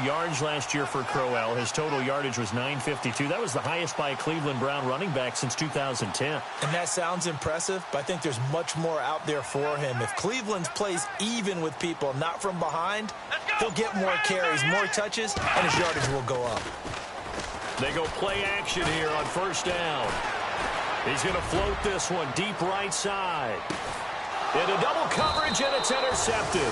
yards last year for Crowell. His total yardage was 952. That was the highest by a Cleveland Brown running back since 2010. And that sounds impressive, but I think there's much more out there for him. If Cleveland plays even with people, not from behind, he'll get more carries, more touches, and his yardage will go up. They go play action here on first down. He's going to float this one deep right side. Into double coverage, and it's intercepted.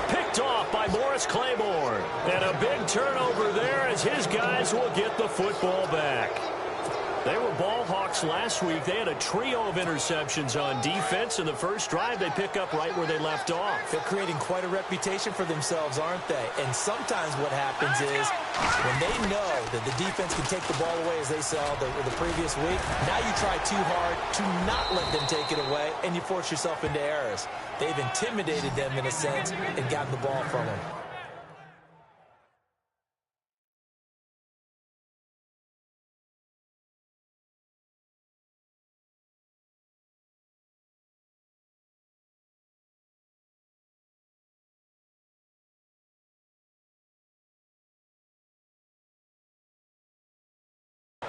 Picked off by Morris Claiborne. And a big turnover there as his guys will get the football back. They were ball hawks last week. They had a trio of interceptions on defense. In the first drive, they pick up right where they left off. They're creating quite a reputation for themselves, aren't they? And sometimes what happens is when they know that the defense can take the ball away as they saw the previous week, now you try too hard to not let them take it away, and you force yourself into errors. They've intimidated them in a sense and gotten the ball from them.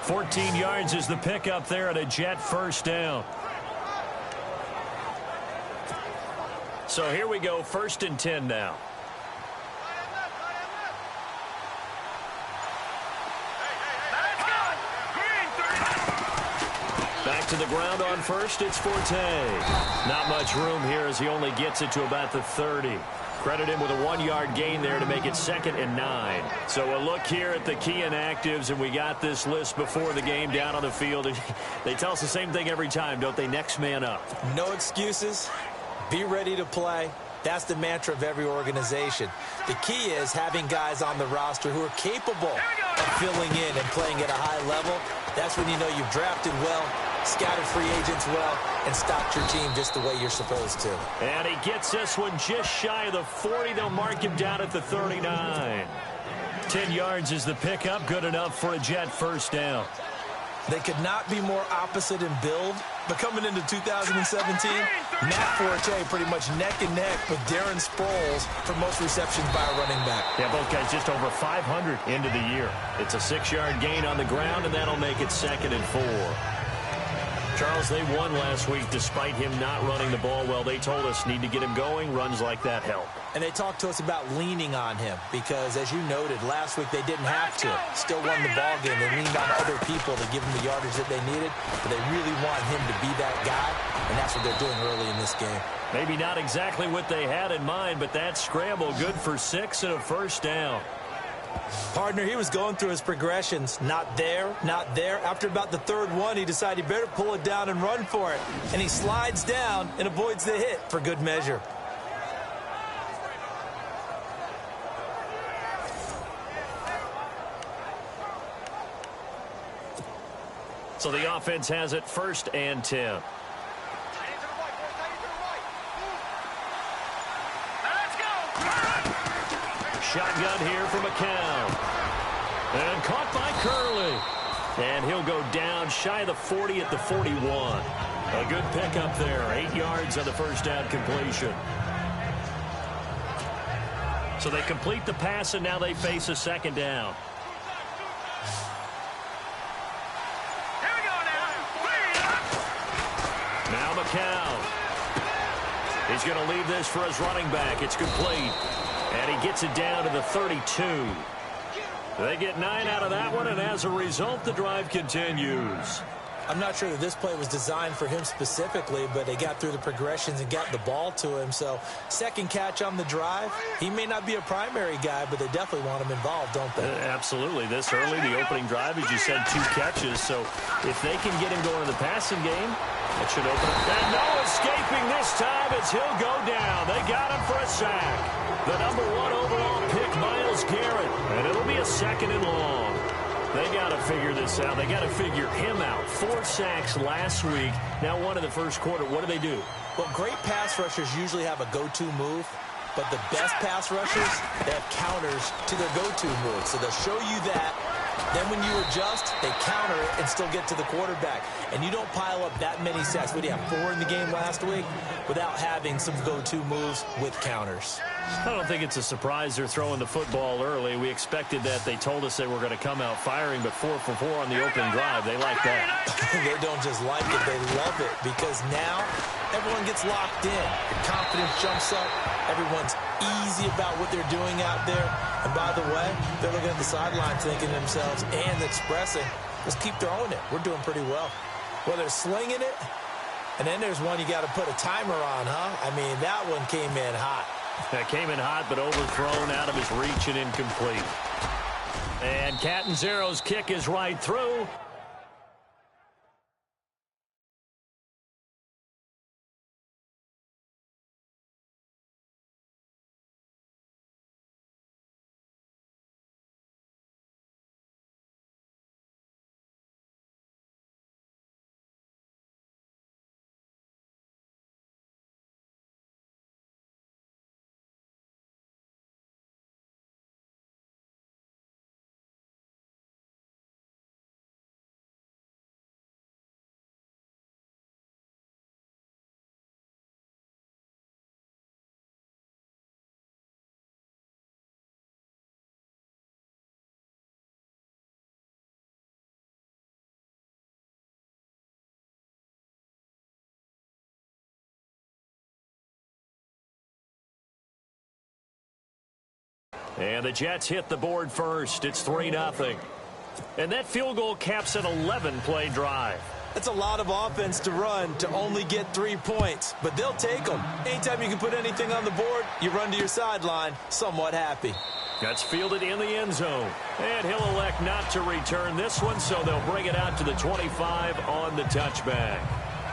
$14 yards is the pickup there at a Jet first down. So here we go, 1st and 10 now. Back to the ground on first, it's Forte. Not much room here as he only gets it to about the 30. Credit him with a 1-yard gain there to make it 2nd and 9. So a look here at the key inactives, and we got this list before the game down on the field. They tell us the same thing every time, don't they? Next man up. No excuses. Be ready to play. That's the mantra of every organization. The key is having guys on the roster who are capable of filling in and playing at a high level. That's when you know you've drafted well, scouted free agents well, and stocked your team just the way you're supposed to. And he gets this one just shy of the 40. They'll mark him down at the 39. 10 yards is the pickup. Good enough for a Jet first down. They could not be more opposite in build, but coming into 2017, Matt Forte pretty much neck and neck with Darren Sproles for most receptions by a running back. Yeah, both guys just over 500 into the year. It's a 6-yard gain on the ground, and that'll make it 2nd and 4. Charles, they won last week despite him not running the ball well. They told us need to get him going. Runs like that help. And they talked to us about leaning on him because, as you noted, last week they didn't have to. Still won the ball game. They leaned on other people to give them the yardage that they needed, but they really want him to be that guy, and that's what they're doing early in this game. Maybe not exactly what they had in mind, but that scramble good for 6 and a first down. Partner, he was going through his progressions. Not there, not there. After about the 3rd one, he decided he better pull it down and run for it. And he slides down and avoids the hit for good measure. So the offense has it 1st and 10. Shotgun here for McCown. And caught by Curley. And he'll go down shy of the 40 at the 41. A good pickup there. 8 yards on the first down completion. So they complete the pass, and now they face a 2nd down. Now McCown. He's going to leave this for his running back. It's complete. And he gets it down to the 32. They get 9 out of that one, and as a result, the drive continues. I'm not sure that this play was designed for him specifically, but they got through the progressions and got the ball to him. So, 2nd catch on the drive. He may not be a primary guy, but they definitely want him involved, don't they? Absolutely. This early, the opening drive, as you said, 2 catches. So, if they can get him going in the passing game, it should open up. And no escaping this time as he'll go down. They got him for a sack. The number 1 overall pick, Myles Garrett. And it'll be a 2nd and long. They got to figure this out. They got to figure him out. 4 sacks last week. Now 1 in the first quarter. What do? Well, great pass rushers usually have a go-to move. But the best pass rushers, they have counters to their go-to move. So they'll show you that, Then when you adjust, they counter it and still get to the quarterback. And you don't pile up that many sacks. What do you have, 4 in the game last week? Without having some go-to moves with counters. I don't think it's a surprise they're throwing the football early. We expected that. They told us they were going to come out firing, but 4 for 4 on the opening drive. They like that. They don't just like it, they love it, because now everyone gets locked in. The confidence jumps up. Everyone's easy about what they're doing out there. And by the way, they're looking at the sidelines thinking to themselves and expressing, let's keep throwing it. We're doing pretty well. Well, they're slinging it, and then there's one you got to put a timer on, huh? I mean, that one came in hot. That came in hot, but overthrown, out of his reach and incomplete. And Catanzaro's kick is right through. And the Jets hit the board first. It's 3-0. And that field goal caps an 11-play drive. That's a lot of offense to run to only get 3 points, but they'll take them. Anytime you can put anything on the board, you run to your sideline somewhat happy. That's fielded in the end zone. And he'll elect not to return this one, so they'll bring it out to the 25 on the touchback.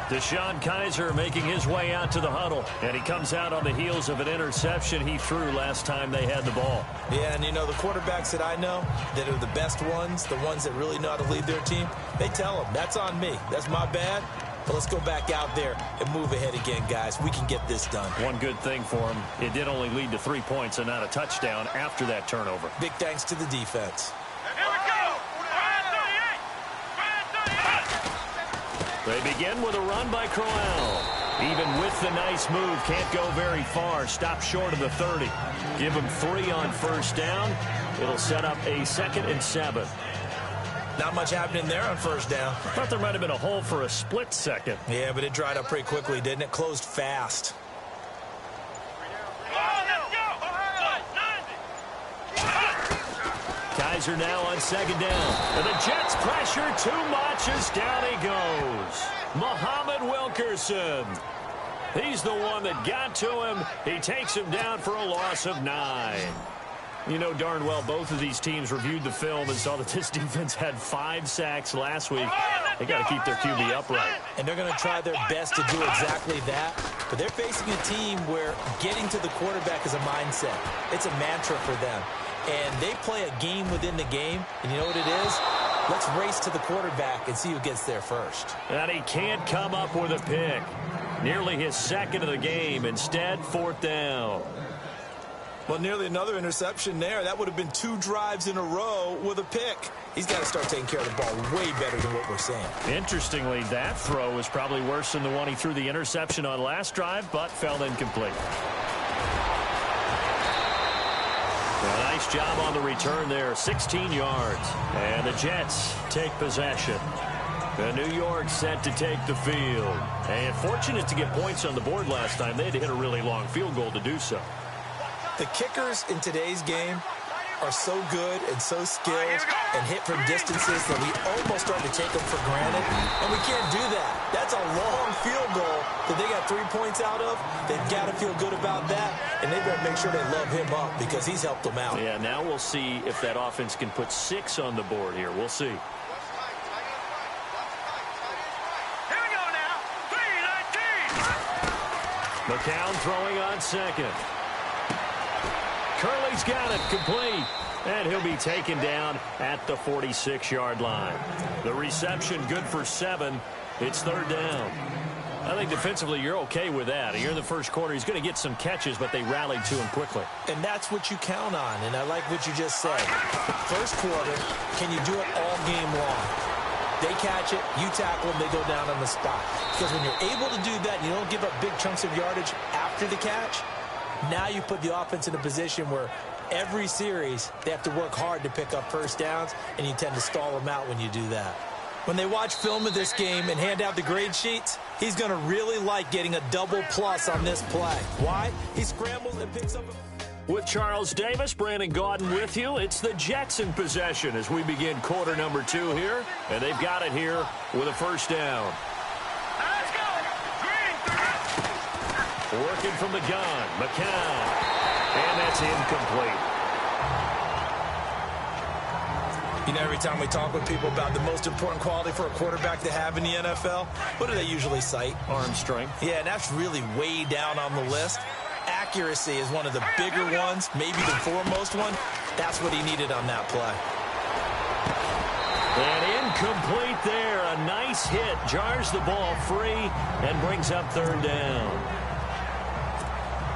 Deshaun Kaiser making his way out to the huddle, and he comes out on the heels of an interception he threw last time they had the ball. Yeah, and you know, the quarterbacks that I know that are the best ones, the ones that really know how to lead their team, they tell them, that's on me. That's my bad. But let's go back out there and move ahead again, guys. We can get this done. One good thing for him, it did only lead to 3 points and not a touchdown after that turnover. Big thanks to the defense. Here we go! They begin with a run by Crowell. Even with the nice move, can't go very far. Stop short of the 30. Give him 3 on first down. It'll set up a 2nd and 7. Not much happening there on first down. Thought there might have been a hole for a split second. Yeah, but it dried up pretty quickly, didn't it? Closed fast. Kaiser now on 2nd down. And the Jets pressure too much as down he goes. Muhammad Wilkerson. He's the one that got to him. He takes him down for a loss of 9. You know darn well both of these teams reviewed the film and saw that this defense had 5 sacks last week. They got to keep their QB upright. And they're going to try their best to do exactly that. But they're facing a team where getting to the quarterback is a mindset. It's a mantra for them. And they play a game within the game. And you know what it is? Let's race to the quarterback and see who gets there first. And he can't come up with a pick. Nearly his 2nd of the game. Instead, 4th down. Well, nearly another interception there. That would have been 2 drives in a row with a pick. He's got to start taking care of the ball way better than what we're seeing. Interestingly, that throw was probably worse than the one he threw the interception on last drive, but fell incomplete. A nice job on the return there, 16 yards. And the Jets take possession. The New York set to take the field. And fortunate to get points on the board last time. They had to hit a really long field goal to do so. The kickers in today's game are so good and so skilled and hit from distances that we almost start to take them for granted. And we can't do that. That's a long field goal that they got 3 points out of. They've got to feel good about that. And they've got to make sure they love him up because he's helped them out. Yeah, now we'll see if that offense can put 6 on the board here. We'll see. Here we go now. 3-19. McCown throwing on 2nd. Curley's got it complete, and he'll be taken down at the 46-yard line. The reception good for 7. It's 3rd down. I think defensively you're okay with that. Here in the first quarter, he's going to get some catches, but they rallied to him quickly. And that's what you count on, and I like what you just said. First quarter, can you do it all game long? They catch it, you tackle them, they go down on the spot. Because when you're able to do that, and you don't give up big chunks of yardage after the catch, now you put the offense in a position where every series they have to work hard to pick up first downs, and you tend to stall them out when you do that. When they watch film of this game and hand out the grade sheets, he's going to really like getting a double plus on this play. Why? He scrambles and picks up With Charles Davis, Brandon Gaudin with you. It's the Jets in possession as we begin quarter number 2 here. And they've got it here with a first down. Let's go. Green. Working from the gun, McCown. And that's incomplete. You know, every time we talk with people about the most important quality for a quarterback to have in the NFL, what do they usually cite? Arm strength. Yeah, and that's really way down on the list. Accuracy is one of the bigger ones, maybe the foremost one. That's what he needed on that play. And incomplete there. A nice hit. Jars the ball free and brings up third down.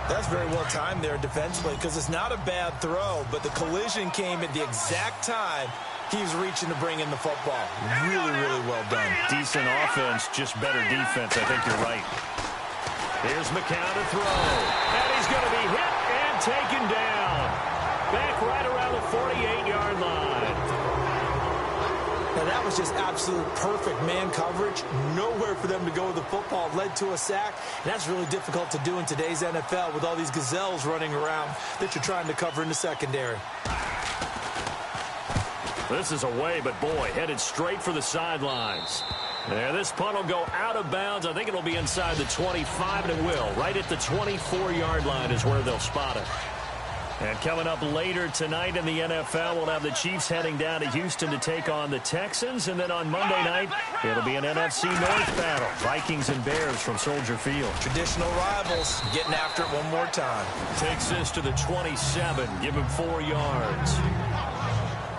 That's very well timed there defensively because it's not a bad throw, but the collision came at the exact time he was reaching to bring in the football. Really, really well done. Decent offense, just better defense. I think you're right. Here's McCown to throw. And he's going to be hit and taken down. Back right around the 48-yard line. Now, that was just absolute perfect man coverage. Nowhere for them to go with the football. Led to a sack. And that's really difficult to do in today's NFL with all these gazelles running around that you're trying to cover in the secondary. This is away, but boy, headed straight for the sidelines. There, this punt will go out of bounds. I think it'll be inside the 25, and it will. Right at the 24-yard line is where they'll spot it. And coming up later tonight in the NFL, we'll have the Chiefs heading down to Houston to take on the Texans. And then on Monday night, it'll be an NFC North battle. Vikings and Bears from Soldier Field. Traditional rivals getting after it one more time. Takes this to the 27. Give him 4 yards.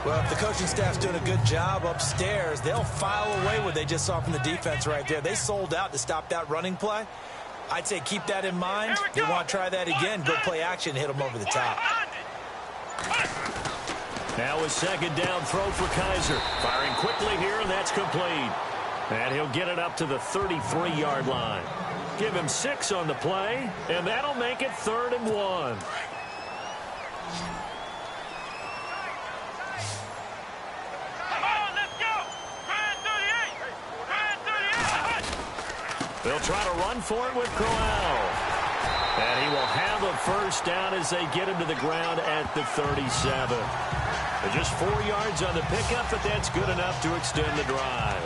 Well, if the coaching staff's doing a good job upstairs, they'll file away what they just saw from the defense right there. They sold out to stop that running play. I'd say keep that in mind. They want to try that again. Go play action, hit them over the top. Now a second down throw for Kaiser. Firing quickly here, and that's complete. And he'll get it up to the 33-yard line. Give him 6 on the play, and that'll make it 3rd and 1. They'll try to run for it with Crowell. And he will have a first down as they get him to the ground at the 37. Just 4 yards on the pickup, but that's good enough to extend the drive.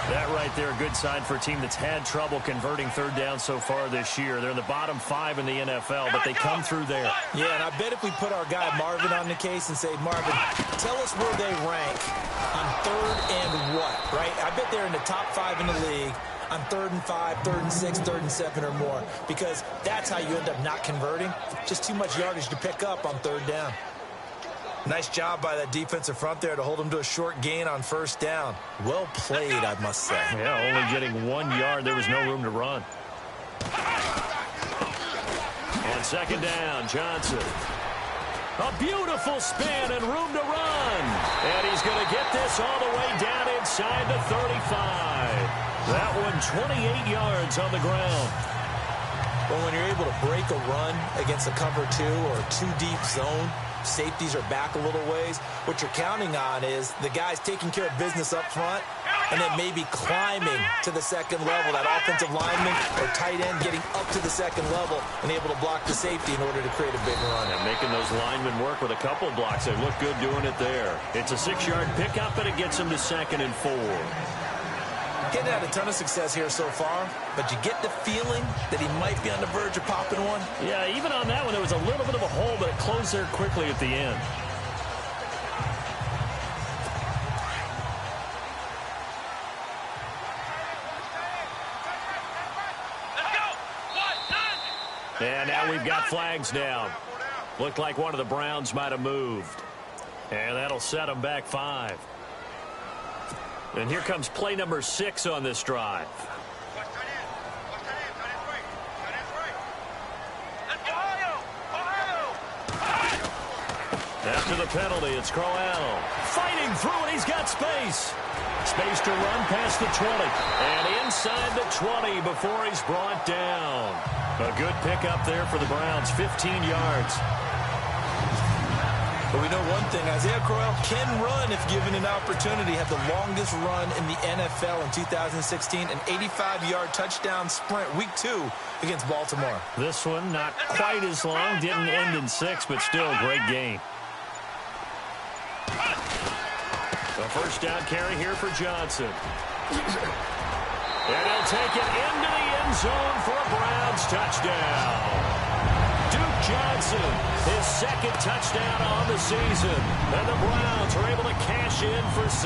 That right there, a good sign for a team that's had trouble converting third down so far this year. They're in the bottom 5 in the NFL, but they come through there. Yeah, and I bet if we put our guy Marvin on the case and say, Marvin, tell us where they rank on 3rd and what, right? I bet they're in the top 5 in the league on 3rd and 5, 3rd and 6, 3rd and 7 or more, because that's how you end up not converting. Just too much yardage to pick up on 3rd down. Nice job by that defensive front there to hold him to a short gain on first down. Well played, I must say. Yeah, only getting 1 yard. There was no room to run. On second down, Johnson. A beautiful spin and room to run. And he's going to get this all the way down inside the 35. That one 28 yards on the ground. Well, when you're able to break a run against a cover 2 or 2-deep zone, safeties are back a little ways. What you're counting on is the guys taking care of business up front and then maybe climbing to the second level. That offensive lineman or tight end getting up to the second level and able to block the safety in order to create a big run. And making those linemen work with a couple of blocks. They look good doing it there. It's a 6-yard pickup, and it gets them to 2nd and 4. Getting had a ton of success here so far, but you get the feeling that he might be on the verge of popping one. Yeah, even on that one, there was a little bit of a hole, but it closed there quickly at the end. And now we've got flags down. Looked like one of the Browns might have moved. And that'll set them back 5. And here comes play number 6 on this drive. After the penalty, it's Crowell. Fighting through, and he's got space. Space to run past the 20. And inside the 20 before he's brought down. A good pickup there for the Browns, 15 yards. But we know one thing, Isaiah Crowell can run if given an opportunity. Had the longest run in the NFL in 2016, an 85-yard touchdown sprint, week 2 against Baltimore. This one not quite as long, didn't end in 6, but still a great game. A first down carry here for Johnson. And he'll take it into the end zone for a Browns touchdown. Duke Johnson, his second touchdown on the season. And the Browns are able to cash in for 6.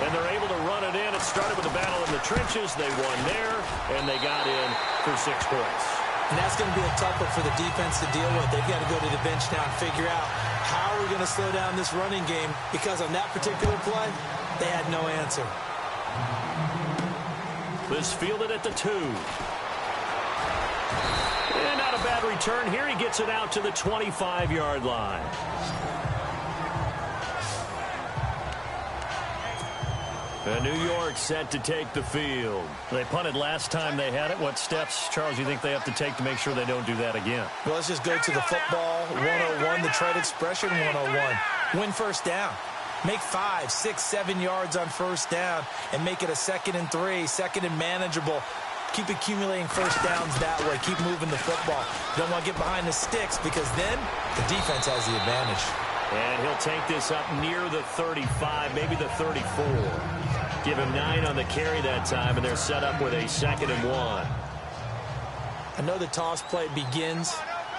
And they're able to run it in. It started with a battle in the trenches. They won there, and they got in for 6 points. And that's going to be a tough one for the defense to deal with. They've got to go to the bench now and figure out how we're going to slow down this running game, because on that particular play, they had no answer. This fielded at the 2. And not a bad return here. He gets it out to the 25-yard line. And New York set to take the field. They punted last time they had it. What steps, Charles, you think they have to take to make sure they don't do that again? Well, let's just go to the football 101, the trade expression 101. Win first down. Make 5, 6, 7 yards on first down and make it a 2nd and 3, 2nd and manageable. Keep accumulating first downs that way. Keep moving the football. You don't want to get behind the sticks, because then the defense has the advantage. And he'll take this up near the 35, maybe the 34. Give him 9 on the carry that time, and they're set up with a 2nd and 1. I know the toss play begins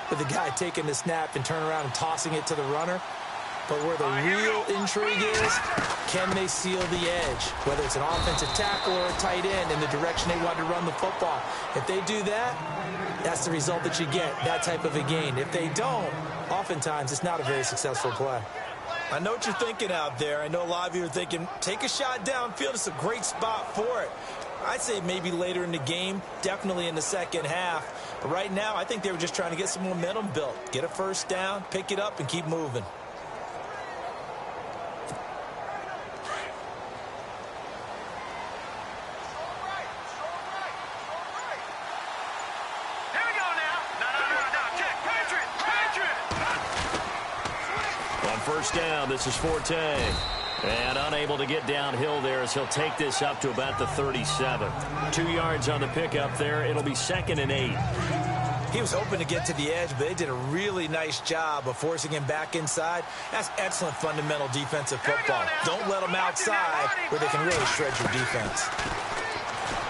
with the guy taking the snap and turning around and tossing it to the runner. But where the real intrigue is, can they seal the edge? Whether it's an offensive tackle or a tight end in the direction they want to run the football. If they do that, that's the result that you get, that type of a gain. If they don't, oftentimes it's not a very successful play. I know what you're thinking out there. I know a lot of you are thinking, take a shot downfield. It's a great spot for it. I'd say maybe later in the game, definitely in the second half. But right now, I think they were just trying to get some momentum built. Get a first down, pick it up, and keep moving. First down, this is Forte. And unable to get downhill there as he'll take this up to about the 37. 2 yards on the pickup there. It'll be 2nd and 8. He was hoping to get to the edge, but they did a really nice job of forcing him back inside. That's excellent fundamental defensive football. Don't let them outside where they can really shred your defense.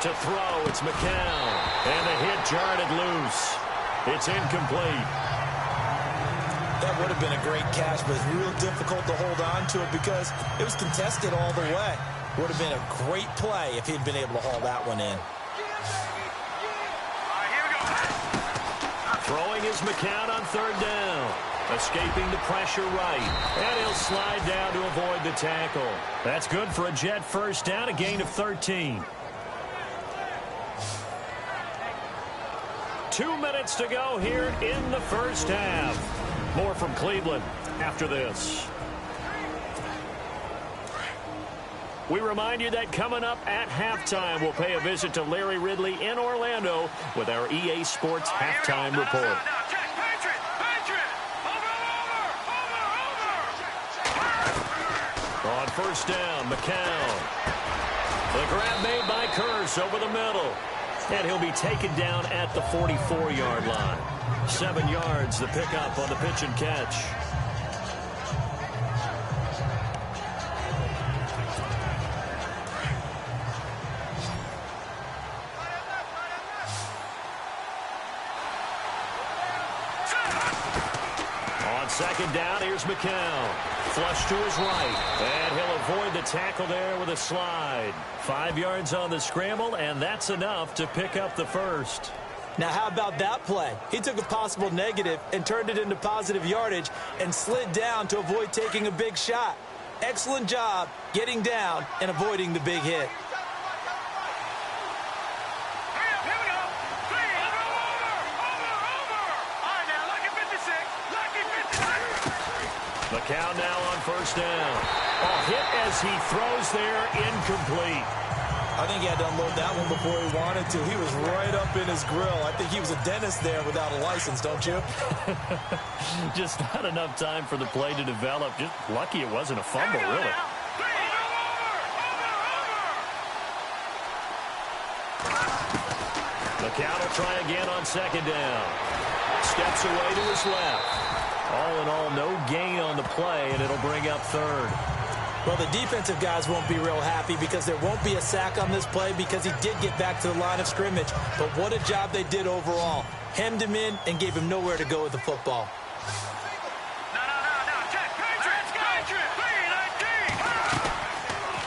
To throw, it's McCown. And the hit jarred it loose. It's incomplete. That would have been a great catch, but it's real difficult to hold on to it because it was contested all the way. Would have been a great play if he'd been able to haul that one in. Throwing is McCown on 3rd down. Escaping the pressure right. And he'll slide down to avoid the tackle. That's good for a Jet first down, a gain of 13. 2 minutes to go here in the first half. More from Cleveland after this. We remind you that coming up at halftime, we'll pay a visit to Larry Ridley in Orlando with our EA Sports halftime report. On first down, McCown. The grab made by Curse over the middle. And he'll be taken down at the 44-yard line. 7 yards, the pickup on the pitch and catch. On 2nd down, here's McCown. Flush to his right. And he'll avoid the tackle there with a slide. 5 yards on the scramble, and that's enough to pick up the first. Now, how about that play? He took a possible negative and turned it into positive yardage and slid down to avoid taking a big shot. Excellent job getting down and avoiding the big hit. McCown now on first down. Hit as he throws there, incomplete. I think he had to unload that one before he wanted to. He was right up in his grill. I think he was a dentist there without a license, don't you? Just not enough time for the play to develop. Just lucky it wasn't a fumble, really. McCown will try again on second down. Steps away to his left. All in all, no gain on the play, and it'll bring up third. Well, the defensive guys won't be real happy because there won't be a sack on this play because he did get back to the line of scrimmage. But what a job they did overall. Hemmed him in and gave him nowhere to go with the football.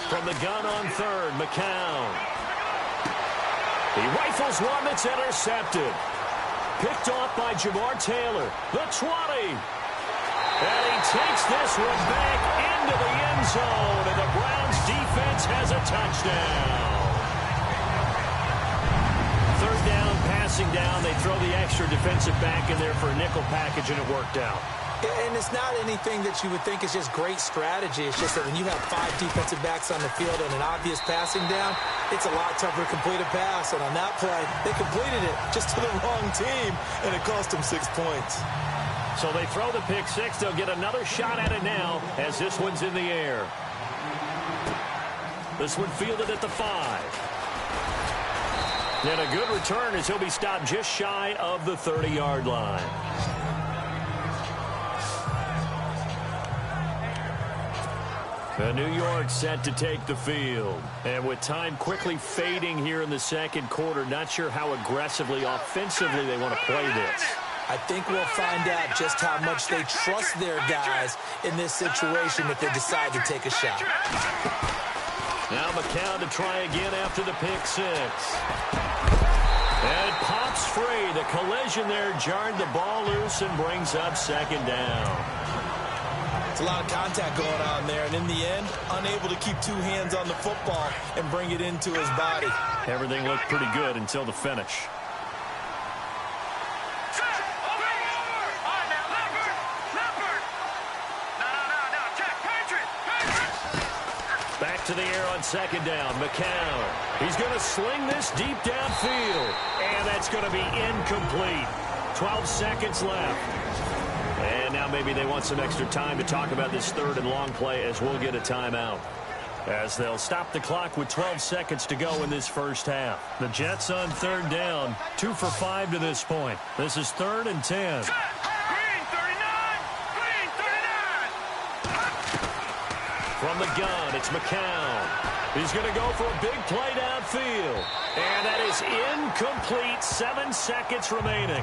From the gun on third, McCown. He rifles one that's intercepted. Picked off by Jamar Taylor. The 20. And he takes this one back into the end zone, and the Browns defense has a touchdown. Third down, passing down. They throw the extra defensive back in there for a nickel package, and it worked out. And it's not anything that you would think is just great strategy. It's just that when you have 5 defensive backs on the field and an obvious passing down, it's a lot tougher to complete a pass. And on that play, they completed it just to the wrong team, and it cost them 6 points. So they throw the pick six. They'll get another shot at it now as this one's in the air. This one fielded at the 5. And a good return as he'll be stopped just shy of the 30-yard line. New York set to take the field. And with time quickly fading here in the second quarter, not sure how aggressively, offensively they want to play this. I think we'll find out just how much they trust their guys in this situation if they decide to take a shot. Now McCown to try again after the pick six. And it pops free. The collision there jarred the ball loose and brings up second down. It's a lot of contact going on there, and in the end, unable to keep 2 hands on the football and bring it into his body. Everything looked pretty good until the finish. Back to the air on second down. McCown. He's going to sling this deep downfield. And that's going to be incomplete. 12 seconds left. And now maybe they want some extra time to talk about this third and long play as we'll get a timeout. As they'll stop the clock with 12 seconds to go in this first half. The Jets on third down. 2 for 5 to this point. This is 3rd and 10. From the gun, it's McCown. He's going to go for a big play downfield. And that is incomplete. 7 seconds remaining.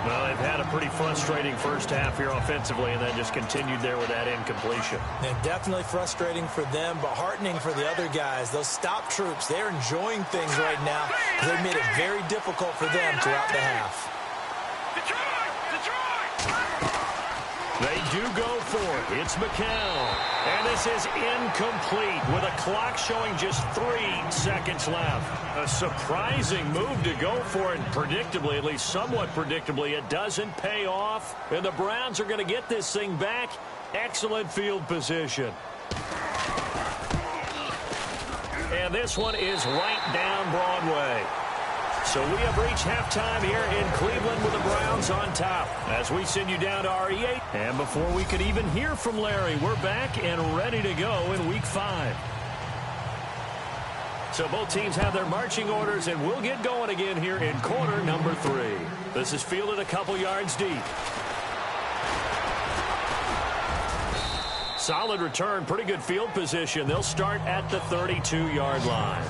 Well, they've had a pretty frustrating first half here offensively, and then just continued there with that incompletion. And definitely frustrating for them, but heartening for the other guys. Those stop troops, they're enjoying things right now. They've made it very difficult for them throughout the half. They do go for it. It's McCown. And this is incomplete with a clock showing just 3 seconds left. A surprising move to go for it. Predictably, at least somewhat predictably, it doesn't pay off. And the Browns are going to get this thing back. Excellent field position. And this one is right down Broadway. So we have reached halftime here in Cleveland with the Browns on top as we send you down to RE8. And before we could even hear from Larry, we're back and ready to go in Week 5. So both teams have their marching orders, and we'll get going again here in quarter number 3. This is fielded a couple yards deep. Solid return, pretty good field position. They'll start at the 32-yard line.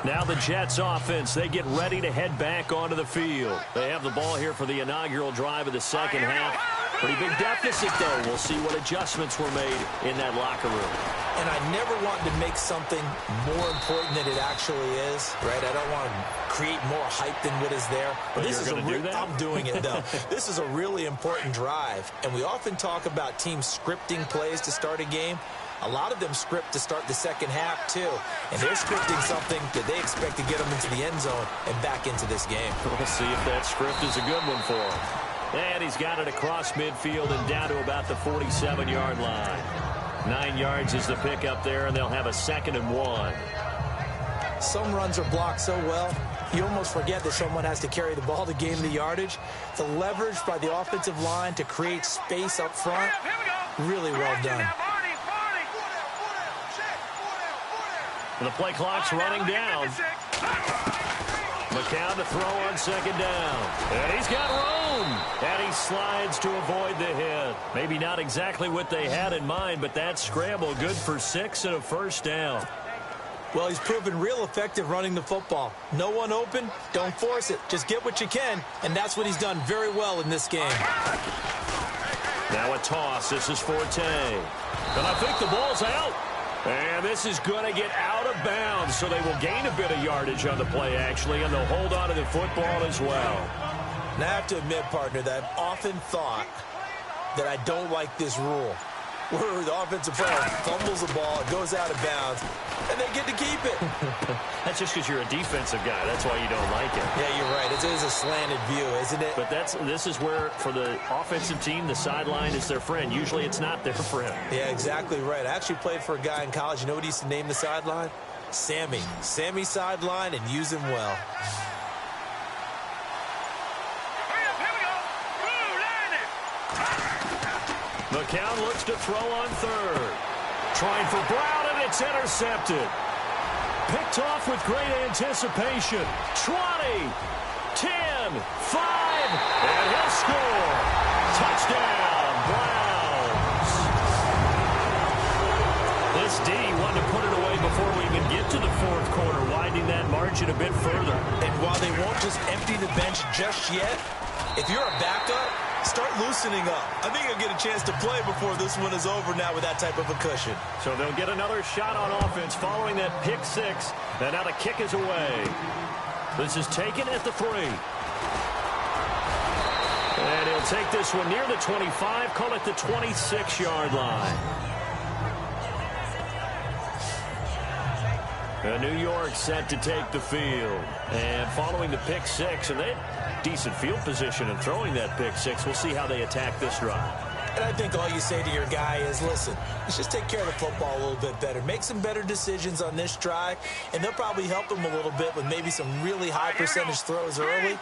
Now the Jets offense, they get ready to head back onto the field. They have the ball here for the inaugural drive of the second half. Pretty big deficit, though. We'll see what adjustments were made in that locker room. And I never want to make something more important than it actually is, right? I don't want to create more hype than what is there. But this is I'm doing it, though. This is a really important drive. And we often talk about teams scripting plays to start a game. A lot of them script to start the second half, too. And they're scripting something that they expect to get them into the end zone and back into this game. We'll see if that script is a good one for them. And he's got it across midfield and down to about the 47-yard line. 9 yards is the pickup there, and they'll have a 2nd and 1. Some runs are blocked so well, you almost forget that someone has to carry the ball to gain the yardage. The leverage by the offensive line to create space up front, really well done. The play clock's running down. McCown to throw on 2nd down. And he's got room. And he slides to avoid the hit. Maybe not exactly what they had in mind, but that scramble good for 6 and a 1st down. Well, he's proven real effective running the football. No one open, don't force it. Just get what you can, and that's what he's done very well in this game. Now a toss. This is Forte. And I think the ball's out. And this is going to get out of bounds, so they will gain a bit of yardage on the play, actually, and they'll hold on to the football as well. Now, I have to admit, partner, that I've often thought that I don't like this rule, where the offensive player fumbles the ball, it goes out of bounds, and they get to keep it. That's just because you're a defensive guy. That's why you don't like it. Yeah, you're right. It is a slanted view, isn't it? But this is where, for the offensive team, the sideline is their friend. Usually it's not their friend. Yeah, exactly right. I actually played for a guy in college. You know what he used to name the sideline? Sammy. Sammy sideline, and use him well. McCown looks to throw on 3rd. Trying for Brown, and it's intercepted. Picked off with great anticipation. 20, 10, 5, and he'll score. Touchdown, Browns. This D wanted to put it away before we even get to the 4th quarter, widening that margin a bit further. And while they won't just empty the bench just yet, if you're a backup, start loosening up. I think you'll get a chance to play before this one is over now with that type of a cushion. So they'll get another shot on offense following that pick 6. And now the kick is away. This is taken at the 3. And he'll take this one near the 25, call it the 26-yard line. New York set to take the field. And following the pick 6, and they had decent field position in throwing that pick 6. We'll see how they attack this drive. And I think all you say to your guy is, listen, let's just take care of the football a little bit better. Make some better decisions on this drive, and they'll probably help him a little bit with maybe some really high percentage throws early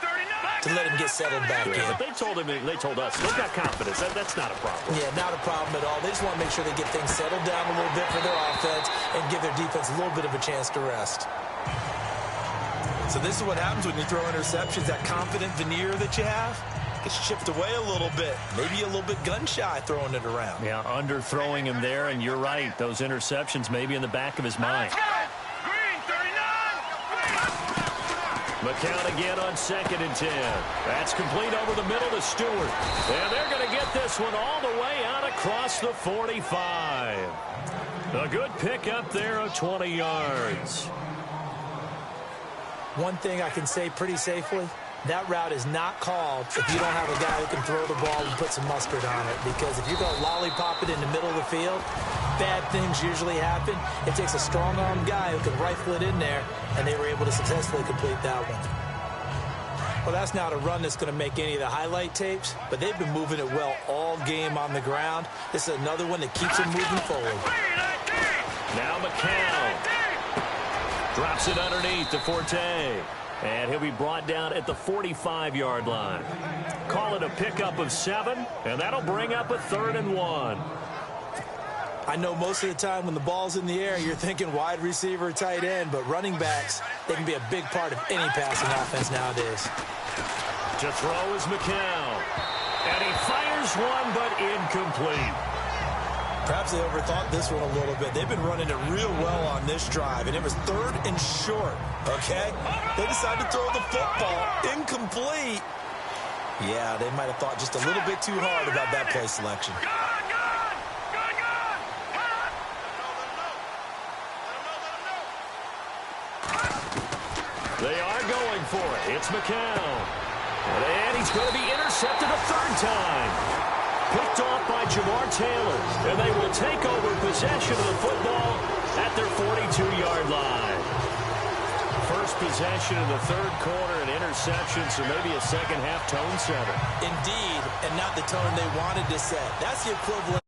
to let him get settled back in. But they told us, they've got confidence. That's not a problem. Yeah, not a problem at all. They just want to make sure they get things settled down a little bit for their offense and give their defense a little bit of a chance to rest. So this is what happens when you throw interceptions. That confident veneer that you have gets chipped away a little bit. Maybe a little bit gun-shy throwing it around. Yeah, underthrowing him there, and you're right. Those interceptions may be in the back of his mind. McCown again on 2nd and 10. That's complete over the middle to Stewart. And they're going to get this one all the way out across the 45. A good pickup there of 20 yards. One thing I can say pretty safely, that route is not called if you don't have a guy who can throw the ball and put some mustard on it. Because if you're going to lollipop it in the middle of the field, bad things usually happen. It takes a strong-armed guy who can rifle it in there, and they were able to successfully complete that one. Well, that's not a run that's going to make any of the highlight tapes, but they've been moving it well all game on the ground. This is another one that keeps them moving forward. Now McCown drops it underneath to Forte. And he'll be brought down at the 45-yard line. Call it a pickup of 7, and that'll bring up a 3rd and 1. I know most of the time when the ball's in the air, you're thinking wide receiver, tight end, but running backs, they can be a big part of any passing offense nowadays. To throw is McCown. And he fires one, but incomplete. Perhaps they overthought this one a little bit. They've been running it real well on this drive, and it was 3rd and short, okay? They decided to throw the football incomplete. Yeah, they might have thought just a little bit too hard about that play selection. They are going for it. It's McCown. And he's going to be intercepted a 3rd time. Picked off by Jamar Taylor, and they will take over possession of the football at their 42-yard line. First possession in the third quarter, an interception, so maybe a second-half tone setter. Indeed, and not the tone they wanted to set. That's the equivalent